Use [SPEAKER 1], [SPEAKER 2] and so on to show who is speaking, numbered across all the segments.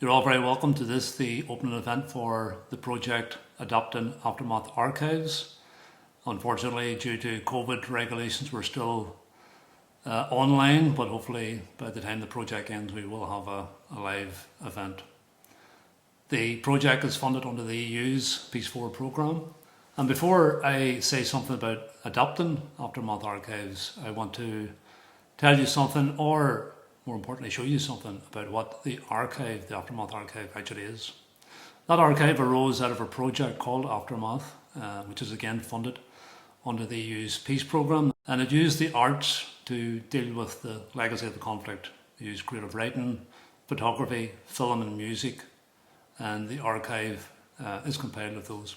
[SPEAKER 1] You're all very welcome to this, the opening event for the project Adopting Aftermath Archives. Unfortunately, due to COVID regulations, we're still online, but hopefully by the time the project ends, we will have a live event. The project is funded under the EU's Peace Forward programme. And before I say something about adopting Aftermath Archives, I want to tell you something, or more importantly, show you something about what the archive, the Aftermath Archive, actually is. That archive arose out of a project called Aftermath, which is again funded under the EU's Peace Programme, and it used the arts to deal with the legacy of the conflict. It used creative writing, photography, film and music, and the archive is compiled of those.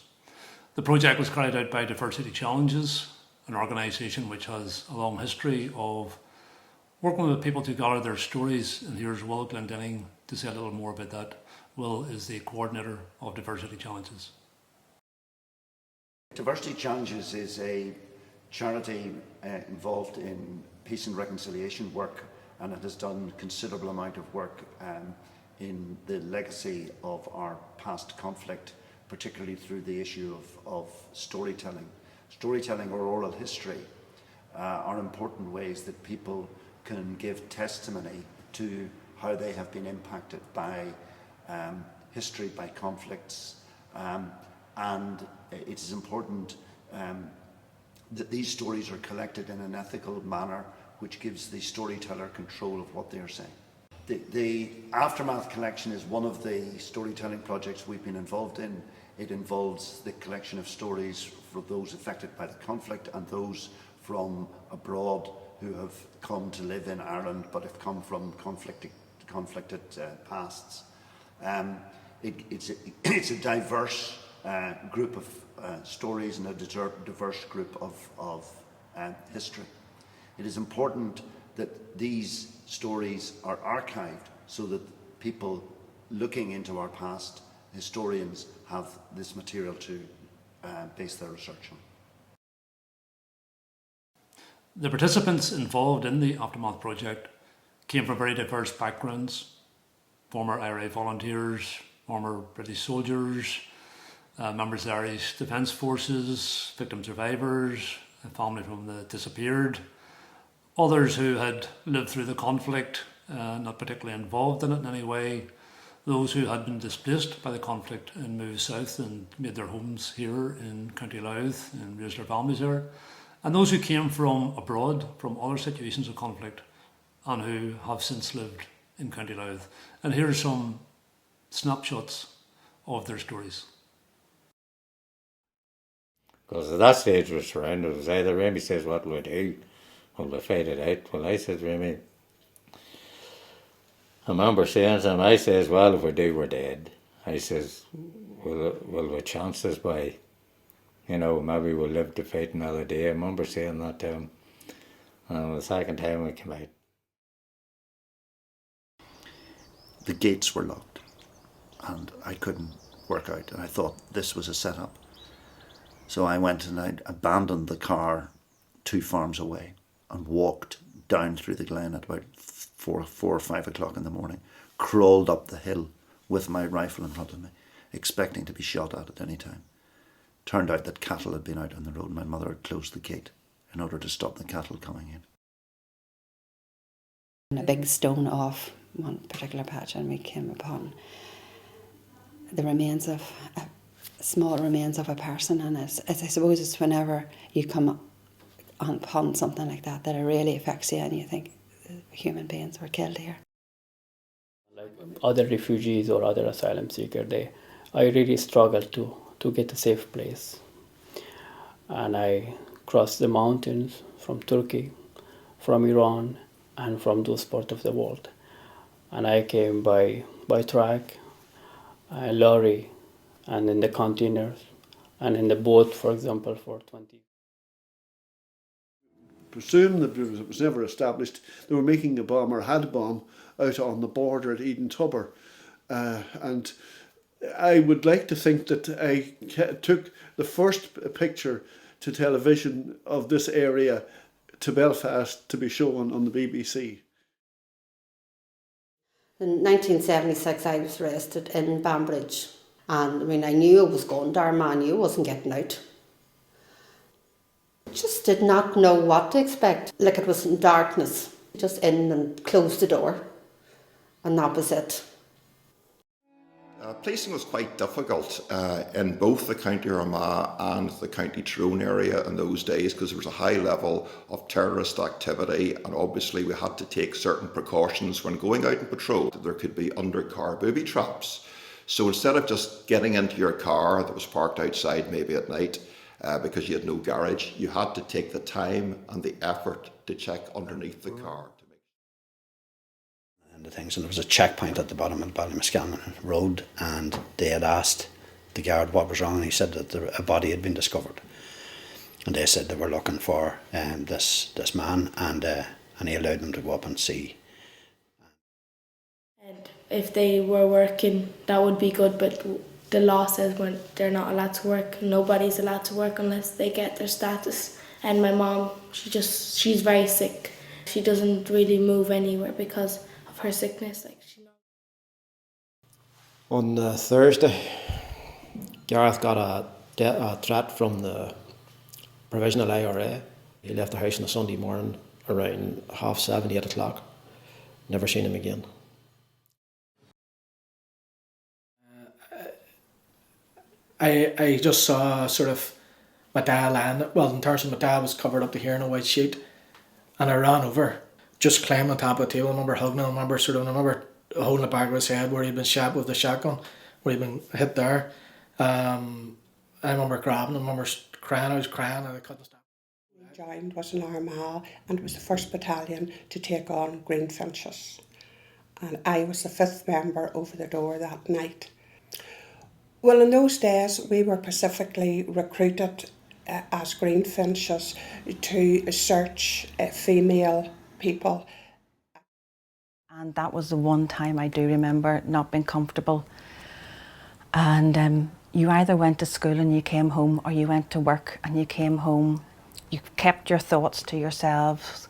[SPEAKER 1] The project was carried out by Diversity Challenges, an organisation which has a long history of working with people to gather their stories, and here's Will Glendinning to say a little more about that. Will is the coordinator of Diversity Challenges.
[SPEAKER 2] Diversity Challenges is a charity involved in peace and reconciliation work, and it has done a considerable amount of work in the legacy of our past conflict, particularly through the issue of storytelling. Storytelling or oral history are important ways that people can give testimony to how they have been impacted by history, by conflicts, and it is important that these stories are collected in an ethical manner which gives the storyteller control of what they are saying. The Aftermath collection is one of the storytelling projects we've been involved in. It involves the collection of stories for those affected by the conflict and those from abroad who have come to live in Ireland but have come from conflicted pasts. It's a diverse group of stories and a diverse group of history. It is important that these stories are archived so that people looking into our past, historians, have this material to base their research on.
[SPEAKER 1] The participants involved in the Aftermath project came from very diverse backgrounds: former IRA volunteers, former British soldiers, members of the Irish Defence Forces, victim survivors, a family from the disappeared, others who had lived through the conflict, not particularly involved in it in any way, those who had been displaced by the conflict and moved south and made their homes here in County Louth and raised their families there, and those who came from abroad, from other situations of conflict, and who have since lived in County Louth. And here are some snapshots of their stories.
[SPEAKER 3] Because at that stage we were surrounded. It was either Remy says, what will we do? Well, we fight it out. Well, I said, Remy, I remember saying to him, I says, well, if we do, we're dead. I says, will we chance this by, maybe we'll live to fight another day. I remember saying that to him. And the second time we came out,
[SPEAKER 2] the gates were locked and I couldn't work out, and I thought this was a setup. So I went and I abandoned the car 2 farms away and walked down through the glen at about 4 or 5 o'clock in the morning, crawled up the hill with my rifle in front of me, expecting to be shot at any time. Turned out that cattle had been out on the road. My mother had closed the gate in order to stop the cattle coming in.
[SPEAKER 4] A big stone off one particular patch, and we came upon the remains of small remains of a person, and I suppose it's whenever you come upon something like that it really affects you, and you think human beings were killed here.
[SPEAKER 5] Like other refugees or other asylum seekers, I really struggled to get a safe place, and I crossed the mountains from Turkey, from Iran, and from those parts of the world, and I came by truck, lorry, and in the containers, and in the boat, for example, for 20.
[SPEAKER 6] Presume that it was never established. They were making a bomb or had a bomb out on the border at Eden Tubber, and I would like to think that I took the first picture to television of this area to Belfast to be shown on the BBC.
[SPEAKER 7] In 1976 I was arrested in Banbridge, and I mean I knew I was going to Armagh, I knew I wasn't getting out. Just did not know what to expect, like it was in darkness. Just in and closed the door, and that was it.
[SPEAKER 8] Policing was quite difficult in both the County Armagh and the County Tyrone area in those days, because there was a high level of terrorist activity, and obviously we had to take certain precautions when going out on patrol. There could be undercar booby traps. So instead of just getting into your car that was parked outside maybe at night because you had no garage, you had to take the time and the effort to check underneath the car.
[SPEAKER 9] And the things, and there was a checkpoint at the bottom of Ballymascammon Road, and they had asked the guard what was wrong, and he said that a body had been discovered, and they said they were looking for this man, and he allowed them to go up and see.
[SPEAKER 10] And if they were working, that would be good, but the law says when they're not allowed to work, nobody's allowed to work unless they get their status. And my mom, she's very sick. She doesn't really move anywhere because of her sickness.
[SPEAKER 11] On Thursday, Gareth got a threat from the provisional IRA. He left the house on a Sunday morning around 7:30, 8 o'clock. Never seen him again.
[SPEAKER 12] I just saw sort of my dad lying, well, in terms of my dad was covered up to here in a white sheet, and I ran over, just climbed on top of the table. I remember hugging him, I remember holding the back of his head where he'd been shot with the shotgun, where he'd been hit there. I remember grabbing him, I remember crying, I was crying and I couldn't stop.
[SPEAKER 13] We joined was in Armagh, and it was the 1st Battalion to take on Greenfinches. And I was the 5th member over the door that night. Well, in those days, we were specifically recruited as Greenfinches to search female people.
[SPEAKER 14] And that was the one time I do remember not being comfortable. And you either went to school and you came home, or you went to work and you came home. You kept your thoughts to yourselves,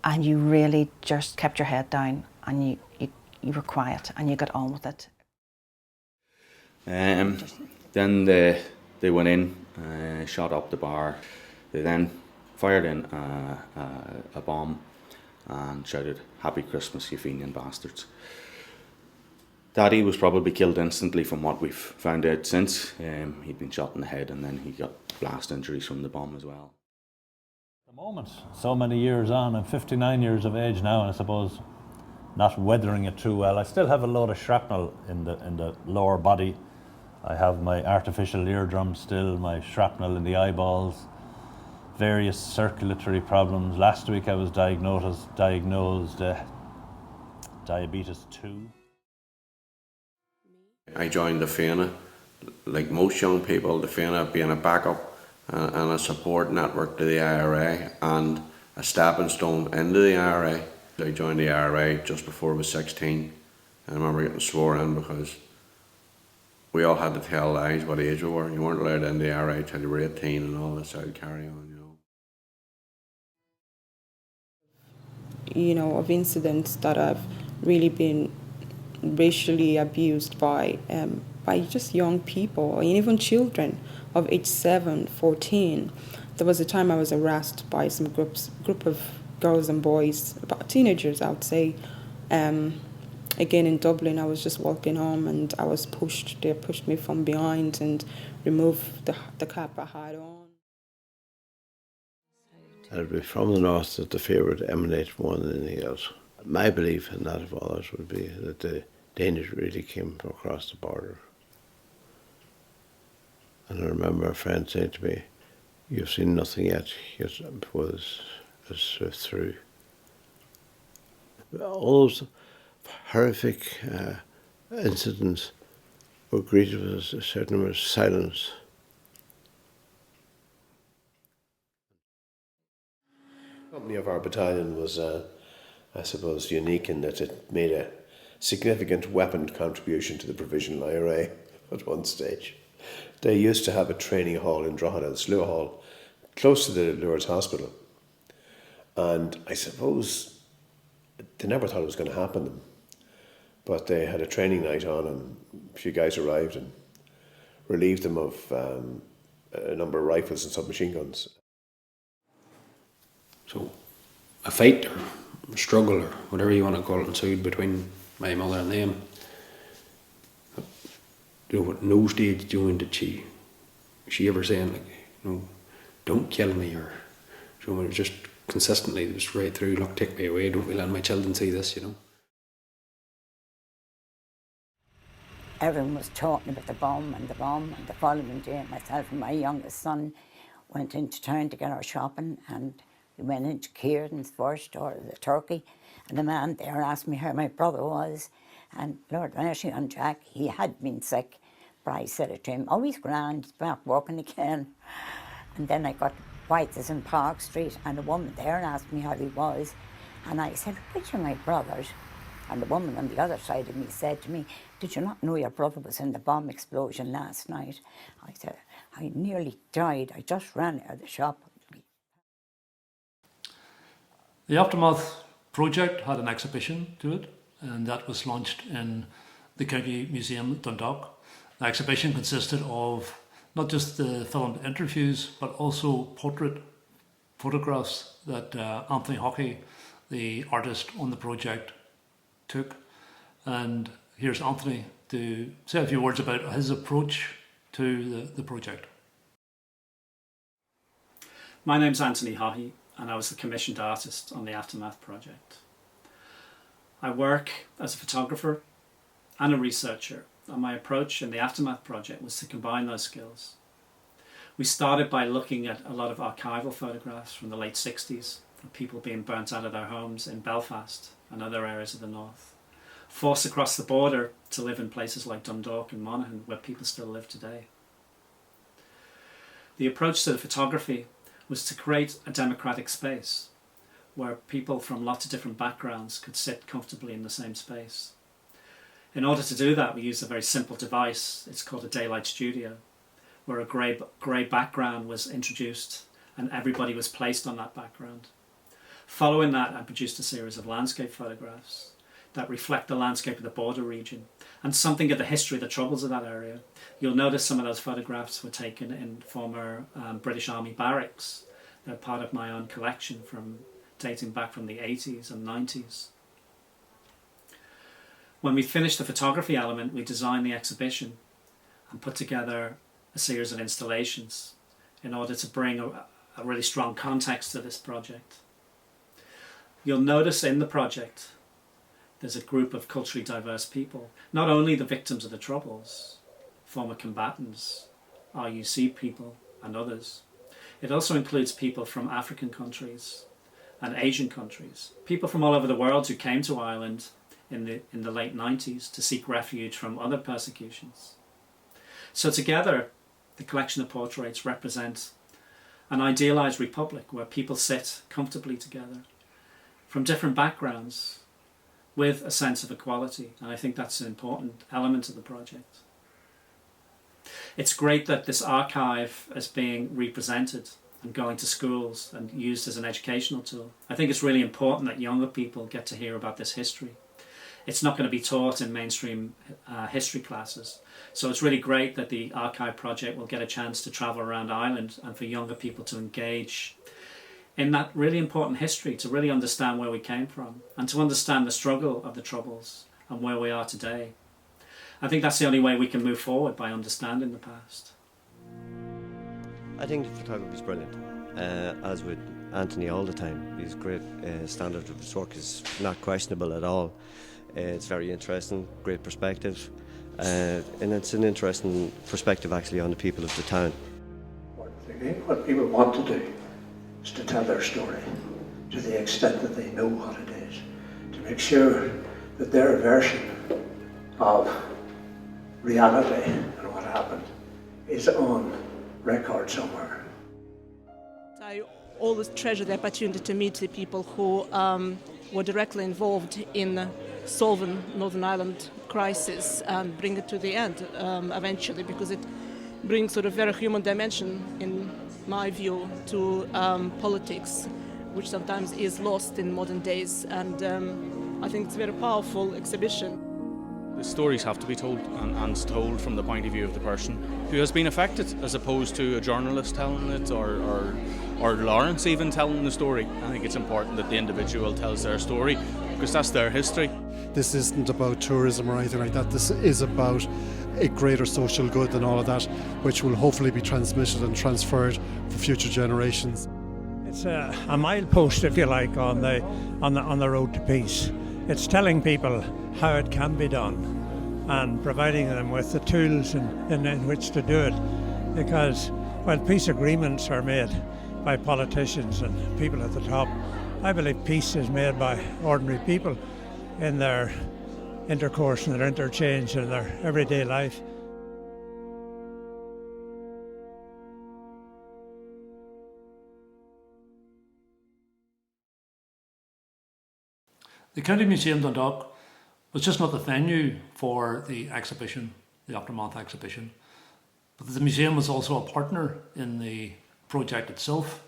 [SPEAKER 14] and you really just kept your head down, and you were quiet and you got on with it.
[SPEAKER 15] Then they went in, shot up the bar. They then fired in a bomb and shouted, "Happy Christmas, you fiending bastards." Daddy was probably killed instantly from what we've found out since. He'd been shot in the head, and then he got blast injuries from the bomb as well.
[SPEAKER 16] At the moment, so many years on, I'm 59 years of age now, and I suppose not weathering it too well. I still have a load of shrapnel in the lower body. I have my artificial eardrum still, my shrapnel in the eyeballs, various circulatory problems. Last week I was diagnosed diabetes 2.
[SPEAKER 17] I joined the Fianna, like most young people, the Fianna being a backup and a support network to the IRA and a stepping stone into the IRA. I joined the IRA just before I was 16. I remember getting sworn in because we all had to tell lies what age we were. You weren't allowed in the IRA till you were 18 and all this out carry on,
[SPEAKER 18] you know, of incidents that I've really been racially abused by just young people, and even children of age 7, 14. There was a time I was harassed by some group of girls and boys, about teenagers, I would say. Again in Dublin, I was just walking home and I was pushed. They pushed me from behind and removed the cap I had on.
[SPEAKER 19] It would be from the north that the fear would emanate more than anything else. My belief, and that of others, would be that the danger really came from across the border. And I remember a friend saying to me, "You've seen nothing yet before this is through." All those horrific incidents were greeted with a certain amount of silence.
[SPEAKER 20] The company of our battalion was, I suppose, unique in that it made a significant weapon contribution to the provisional IRA at one stage. They used to have a training hall in Drogheda, the Slough Hall, close to the Lourdes Hospital. And I suppose they never thought it was going to happen to them. But they had a training night on, and a few guys arrived and relieved them of a number of rifles and submachine guns.
[SPEAKER 21] So a fight or a struggle or whatever you want to call it ensued between my mother and them. You know, at no stage, did she ever saying, like, you know, don't kill me, or, you know, it was just consistently, just right through, look, take me away, don't let my children see this, you know.
[SPEAKER 22] Everyone was talking about the bomb, and the following day myself and my youngest son went into town to get our shopping, and we went into Kieran's first, or the Turkey, and the man there asked me how my brother was, and Lord mercy on Jack, he had been sick, but I said it to him, oh, he's grand, he's back working again. And then I got White's in Park Street, and a woman there asked me how he was, and I said, which are my brothers? And the woman on the other side of me said to me, did you not know your brother was in the bomb explosion last night? I said, I nearly died. I just ran out of the shop.
[SPEAKER 1] The Aftermath project had an exhibition to it, and that was launched in the County Museum at Dundalk. The exhibition consisted of not just the filmed interviews, but also portrait photographs that Anthony Hockey, the artist on the project, took. And here's Anthony to say a few words about his approach to the project.
[SPEAKER 23] My name's Anthony Hockey, and I was the commissioned artist on the Aftermath project. I work as a photographer and a researcher, and my approach in the Aftermath project was to combine those skills. We started by looking at a lot of archival photographs from the late 60s of people being burnt out of their homes in Belfast and other areas of the north, forced across the border to live in places like Dundalk and Monaghan, where people still live today. The approach to the photography was to create a democratic space where people from lots of different backgrounds could sit comfortably in the same space. In order to do that, we used a very simple device. It's called a daylight studio, where a grey background was introduced and everybody was placed on that background. Following that, I produced a series of landscape photographs that reflect the landscape of the border region and something of the history of the troubles of that area. You'll notice some of those photographs were taken in former British Army barracks. They're part of my own collection dating back from the 80s and 90s. When we finished the photography element, we designed the exhibition and put together a series of installations in order to bring a really strong context to this project. You'll notice in the project there's a group of culturally diverse people, not only the victims of the Troubles, former combatants, RUC people and others. It also includes people from African countries and Asian countries, people from all over the world who came to Ireland in the late 90s to seek refuge from other persecutions. So together, the collection of portraits represent an idealised republic where people sit comfortably together from different backgrounds with a sense of equality, and I think that's an important element of the project. It's great that this archive is being represented and going to schools and used as an educational tool. I think it's really important that younger people get to hear about this history. It's not going to be taught in mainstream history classes, so it's really great that the archive project will get a chance to travel around Ireland and for younger people to engage in that really important history, to really understand where we came from and to understand the struggle of the Troubles and where we are today. I think that's the only way we can move forward, by understanding the past.
[SPEAKER 24] I think the photography is brilliant, as with Anthony all the time. His great standard of his work is not questionable at all. It's very interesting, great perspective, and it's an interesting perspective actually on the people of the town.
[SPEAKER 25] What people want to do is to tell their story to the extent that they know what it is, to make sure that their version of reality and what happened is on record somewhere.
[SPEAKER 26] I always treasure the opportunity to meet the people who were directly involved in solving Northern Ireland crisis and bring it to the end eventually, because it brings sort of very human dimension, in my view, to politics, which sometimes is lost in modern days, and I think it's a very powerful exhibition.
[SPEAKER 2] The stories have to be told, and told from the point of view of the person who has been affected, as opposed to a journalist telling it or Lawrence even telling the story. I think it's important that the individual tells their story, because that's their history.
[SPEAKER 3] This isn't about tourism or anything like that. This is about a greater social good and all of that, which will hopefully be transmitted and transferred for future generations.
[SPEAKER 4] It's a milepost, if you like, on the road to peace. It's telling people how it can be done and providing them with the tools in which to do it. Because while peace agreements are made by politicians and people at the top, I believe peace is made by ordinary people in their intercourse and their interchange in their everyday life.
[SPEAKER 1] The County Museum Dundalk was just not the venue for the exhibition, the Aftermath exhibition, but the museum was also a partner in the project itself.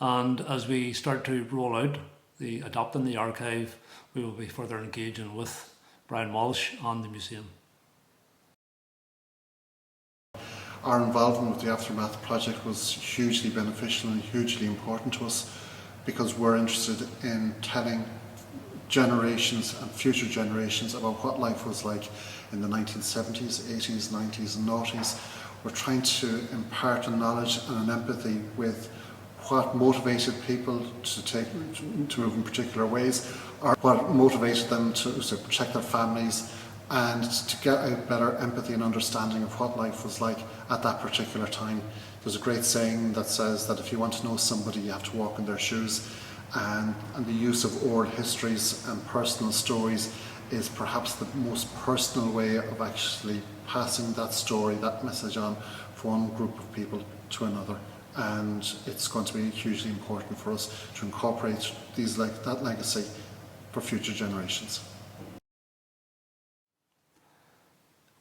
[SPEAKER 1] And as we start to roll out the Adopting the Archive, we will be further engaging with Brian Walsh and the museum.
[SPEAKER 3] Our involvement with the Aftermath project was hugely beneficial and hugely important to us, because we're interested in telling generations and future generations about what life was like in the 1970s, 80s, 90s and noughties. We're trying to impart a knowledge and an empathy with what motivated people to move in particular ways, or what motivated them to protect their families, and to get a better empathy and understanding of what life was like at that particular time. There's a great saying that says that if you want to know somebody, you have to walk in their shoes. And the use of oral histories and personal stories is perhaps the most personal way of actually passing that story, that message on from one group of people to another. And it's going to be hugely important for us to incorporate that legacy for future generations.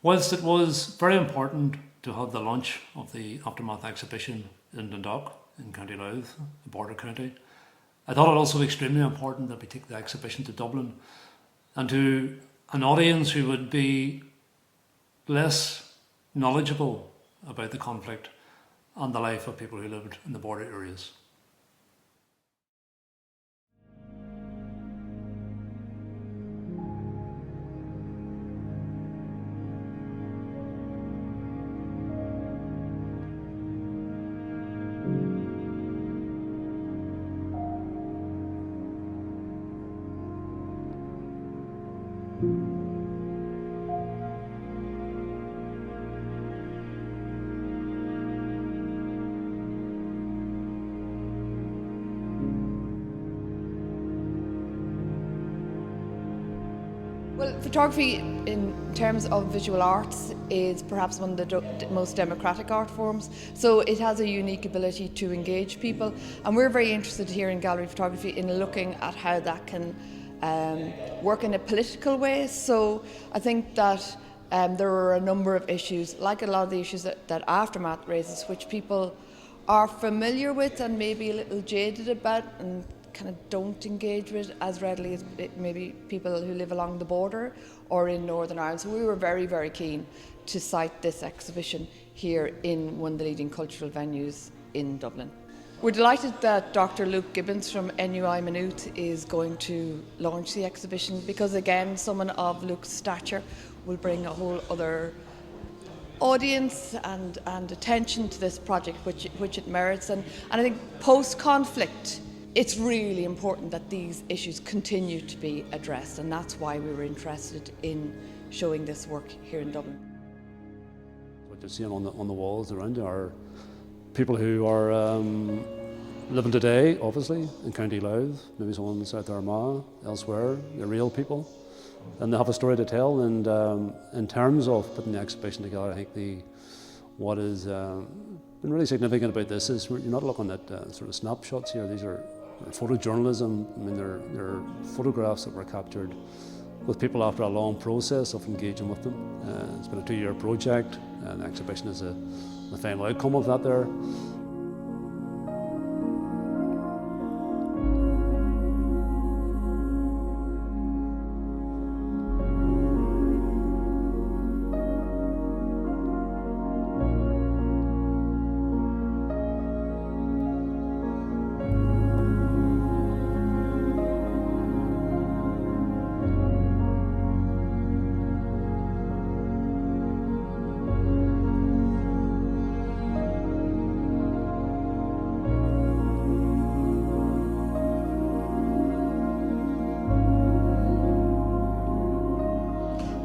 [SPEAKER 1] Whilst it was very important to have the launch of the Aftermath exhibition in Dundalk, in County Louth, a border county, I thought it also extremely important that we take the exhibition to Dublin and to an audience who would be less knowledgeable about the conflict and the life of people who lived in the border areas.
[SPEAKER 5] Well, photography in terms of visual arts is perhaps one of the most democratic art forms, so it has a unique ability to engage people, and we're very interested here in gallery photography in looking at how that can work in a political way. So I think that there are a number of issues, like a lot of the issues that Aftermath raises, which people are familiar with and maybe a little jaded about and kind of don't engage with as readily as maybe people who live along the border or in Northern Ireland. So we were very, very keen to site this exhibition here in one of the leading cultural venues in Dublin. We're delighted that Dr. Luke Gibbons from NUI Maynooth is going to launch the exhibition, because again, someone of Luke's stature will bring a whole other audience and attention to this project, which it merits. And I think post-conflict, it's really important that these issues continue to be addressed, and that's why we were interested in showing this work here in Dublin.
[SPEAKER 6] What you're seeing on the walls around you are people who are living today, obviously, in County Louth, maybe someone in South Armagh, elsewhere. They're real people, and they have a story to tell. And in terms of putting the exhibition together, I think what has been really significant about this is you're not looking at sort of snapshots here. These are photojournalism. I mean, they're photographs that were captured with people after a long process of engaging with them. It's been a 2-year project, and the exhibition is the final outcome of that there.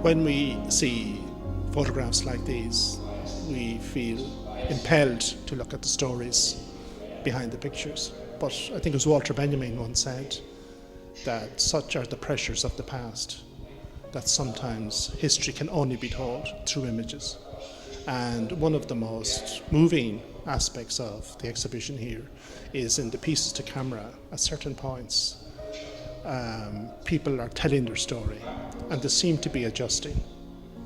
[SPEAKER 7] When we see photographs like these, we feel impelled to look at the stories behind the pictures. But I think it was Walter Benjamin once said that such are the pressures of the past, that sometimes history can only be told through images. And one of the most moving aspects of the exhibition here is in the pieces to camera. At certain points, people are telling their story and they seem to be adjusting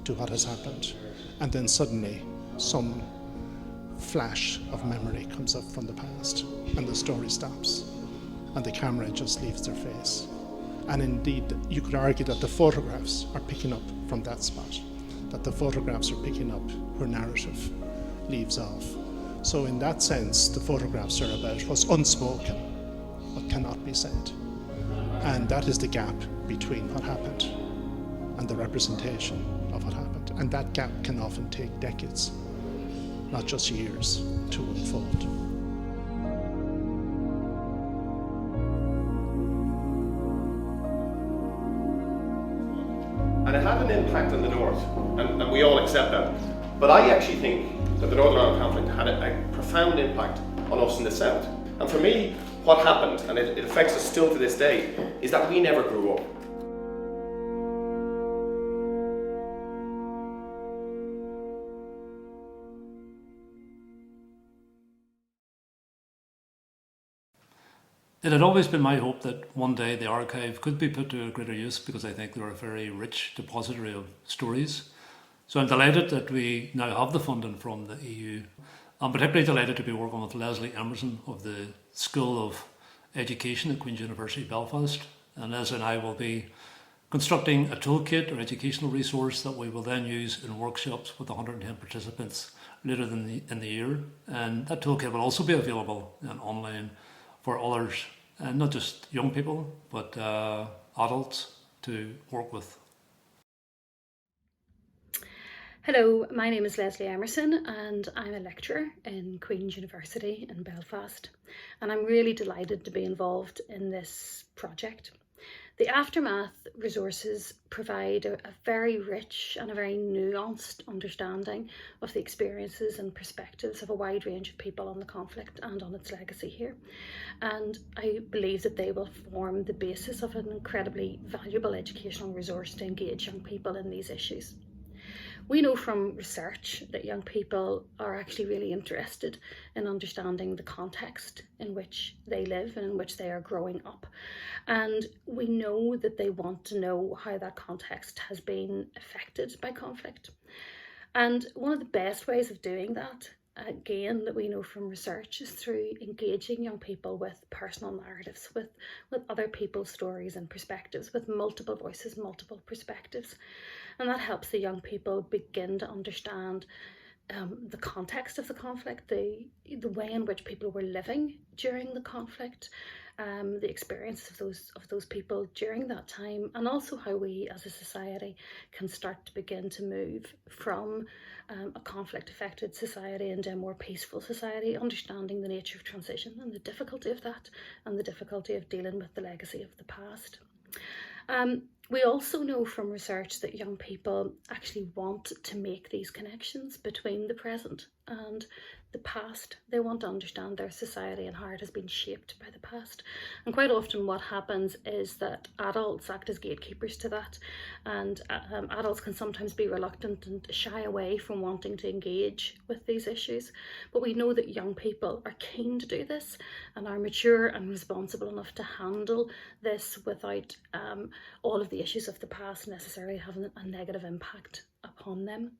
[SPEAKER 7] to what has happened. And then suddenly some flash of memory comes up from the past and the story stops and the camera just leaves their face. And indeed, you could argue that the photographs are picking up from that spot, that the photographs are picking up where narrative leaves off. So in that sense, the photographs are about what's unspoken, what cannot be said. And that is the gap between what happened and the representation of what happened. And that gap can often take decades, not just years, to unfold.
[SPEAKER 8] And it had an impact on the North, and we all accept that. But I actually think that the Northern Ireland conflict had a profound impact on us in the South. And for me, what happened, and it affects us still to this day, is that we never grew up.
[SPEAKER 1] It had always been my hope that one day the archive could be put to greater use, because I think they're a very rich depository of stories. So I'm delighted that we now have the funding from the EU. I'm particularly delighted to be working with Leslie Emerson of the School of Education at Queen's University Belfast. And Leslie and I will be constructing a toolkit or educational resource that we will then use in workshops with 110 participants later in the year. And that toolkit will also be available online for others, and not just young people, but adults to work with.
[SPEAKER 9] Hello, my name is Leslie Emerson and I'm a lecturer in Queen's University in Belfast, and I'm really delighted to be involved in this project. The Aftermath resources provide a very rich and a very nuanced understanding of the experiences and perspectives of a wide range of people on the conflict and on its legacy here. And I believe that they will form the basis of an incredibly valuable educational resource to engage young people in these issues. We know from research that young people are actually really interested in understanding the context in which they live and in which they are growing up. And we know that they want to know how that context has been affected by conflict. And one of the best ways of doing that, again, that we know from research, is through engaging young people with personal narratives, with other people's stories and perspectives, with multiple voices, multiple perspectives. And that helps the young people begin to understand the context of the conflict, the way in which people were living during the conflict, the experiences of those people during that time, and also how we as a society can start to begin to move from a conflict-affected society into a more peaceful society, understanding the nature of transition and the difficulty of that, and the difficulty of dealing with the legacy of the past. We also know from research that young people actually want to make these connections between the present and the past. They want to understand their society and how it has been shaped by the past. And quite often what happens is that adults act as gatekeepers to that, and adults can sometimes be reluctant and shy away from wanting to engage with these issues. But we know that young people are keen to do this and are mature and responsible enough to handle this without all of the issues of the past necessarily having a negative impact upon them.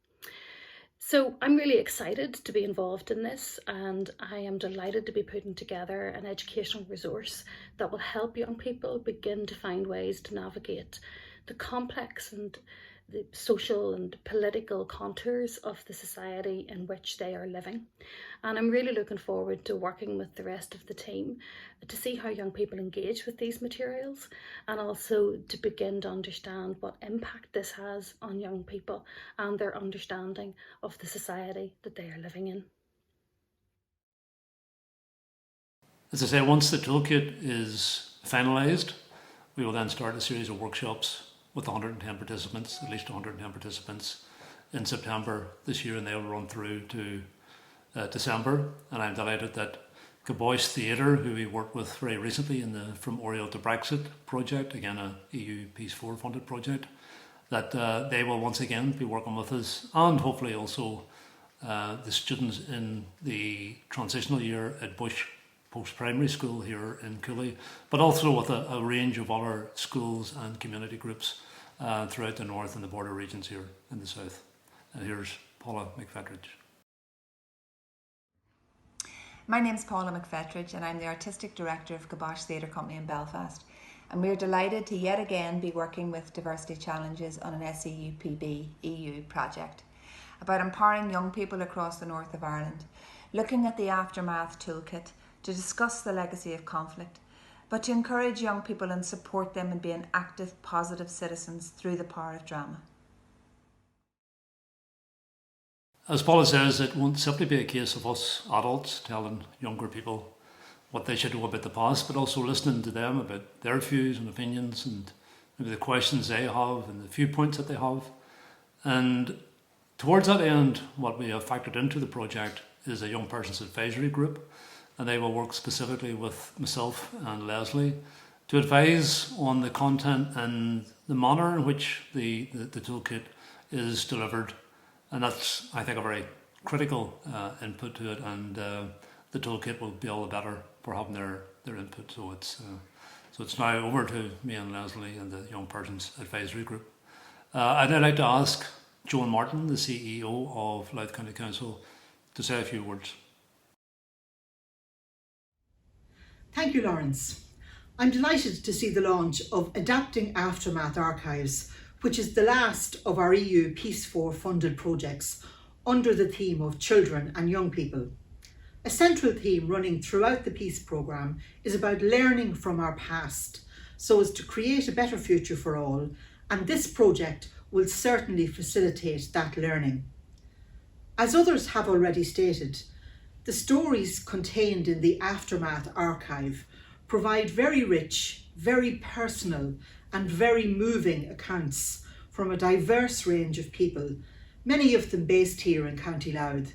[SPEAKER 9] So I'm really excited to be involved in this, and I am delighted to be putting together an educational resource that will help young people begin to find ways to navigate the complex and the social and political contours of the society in which they are living. And I'm really looking forward to working with the rest of the team to see how young people engage with these materials, and also to begin to understand what impact this has on young people and their understanding of the society that they are living in.
[SPEAKER 1] As I say, once the toolkit is finalised, we will then start a series of workshops with 110 participants, at least 110 participants in September this year, and they'll run through to December. And I'm delighted that Caboise Theatre, who we worked with very recently in the From Oriel to Brexit project, again a EU Peace 4 funded project, that they will once again be working with us, and hopefully also the students in the transitional year at Bush Post-Primary School here in Cooley, but also with a range of other schools and community groups throughout the north and the border regions here in the south. And here's Paula McFettridge.
[SPEAKER 10] My name's Paula McFettridge and I'm the Artistic Director of Caboise Theatre Company in Belfast. And we're delighted to yet again be working with Diversity Challenges on an SEUPB EU project about empowering young people across the north of Ireland, looking at the Aftermath Toolkit to discuss the legacy of conflict, but to encourage young people and support them in being active, positive citizens through the power of drama.
[SPEAKER 1] As Paula says, it won't simply be a case of us adults telling younger people what they should know about the past, but also listening to them about their views and opinions and maybe the questions they have and the viewpoints that they have. And towards that end, what we have factored into the project is a young person's advisory group, and they will work specifically with myself and Leslie to advise on the content and the manner in which the toolkit is delivered. And that's, I think, a very critical input to it, and the toolkit will be all the better for having their input. So it's now over to me and Leslie and the Young Persons Advisory Group. I'd now like to ask Joan Martin, the CEO of Louth County Council, to say a few words.
[SPEAKER 11] Thank you, Lawrence. I'm delighted to see the launch of Adapting Aftermath Archives, which is the last of our EU Peace 4 funded projects under the theme of children and young people. A central theme running throughout the Peace programme is about learning from our past so as to create a better future for all, and this project will certainly facilitate that learning. As others have already stated, the stories contained in the Aftermath archive provide very rich, very personal and very moving accounts from a diverse range of people, many of them based here in County Louth,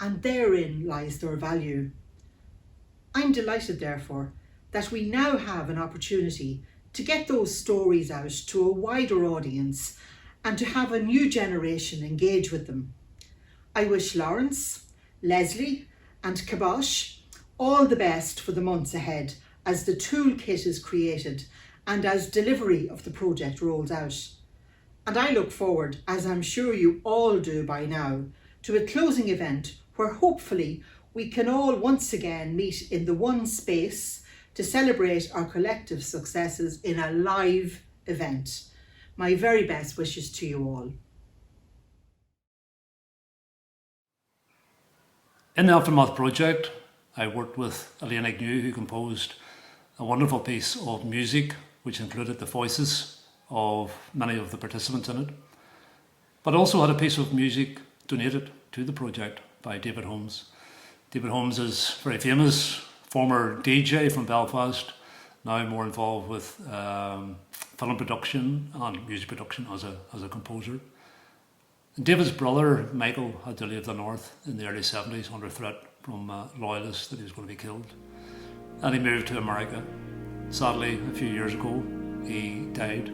[SPEAKER 11] and therein lies their value. I'm delighted, therefore, that we now have an opportunity to get those stories out to a wider audience and to have a new generation engage with them. I wish Lawrence, Leslie and Caboche all the best for the months ahead as the toolkit is created and as delivery of the project rolls out. And I look forward, as I'm sure you all do by now, to a closing event where hopefully we can all once again meet in the one space to celebrate our collective successes in a live event. My very best wishes to you all.
[SPEAKER 1] In the Aftermath project, I worked with Elaine Agnew, who composed a wonderful piece of music which included the voices of many of the participants in it, but also had a piece of music donated to the project by David Holmes. David Holmes is very famous, former DJ from Belfast, now more involved with film production and music production as a composer. And David's brother, Michael, had to leave the north in the early 70s under threat from loyalists that he was going to be killed. And he moved to America. Sadly, a few years ago, he died.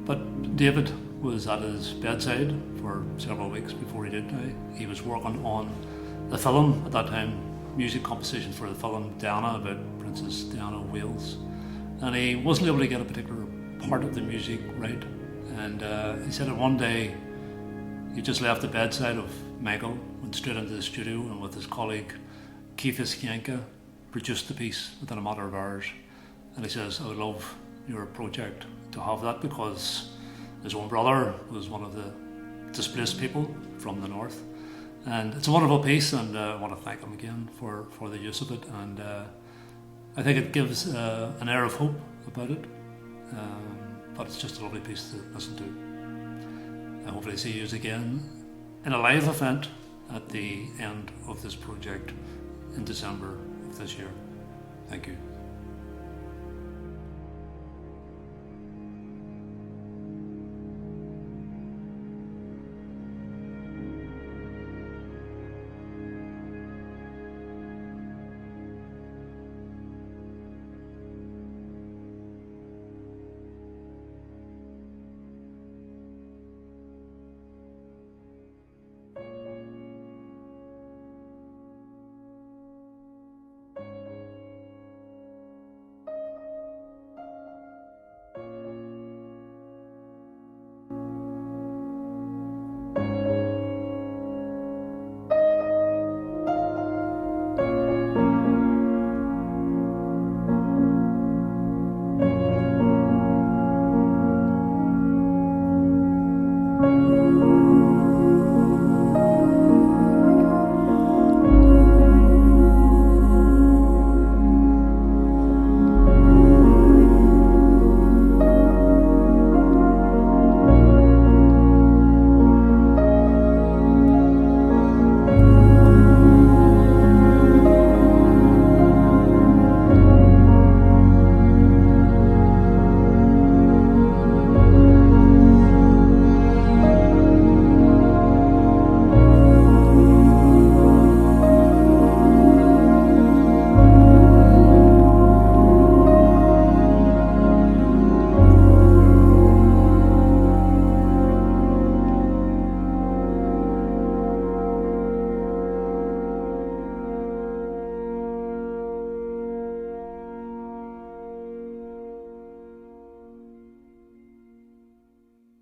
[SPEAKER 1] But David was at his bedside for several weeks before he did die. He was working on the film at that time, music composition for the film Diana, about Princess Diana of Wales. And he wasn't able to get a particular part of the music right. And he said that one day he just left the bedside of Michael, went straight into the studio, and with his colleague Keith Iskianka produced the piece within a matter of hours. And he says, I would love your project to have that, because his own brother was one of the displaced people from the north. And it's a wonderful piece, and I want to thank him again for the use of it. And I think it gives an air of hope about it. But it's just a lovely piece to listen to. I hopefully see you again in a live event at the end of this project in December of this year. Thank you.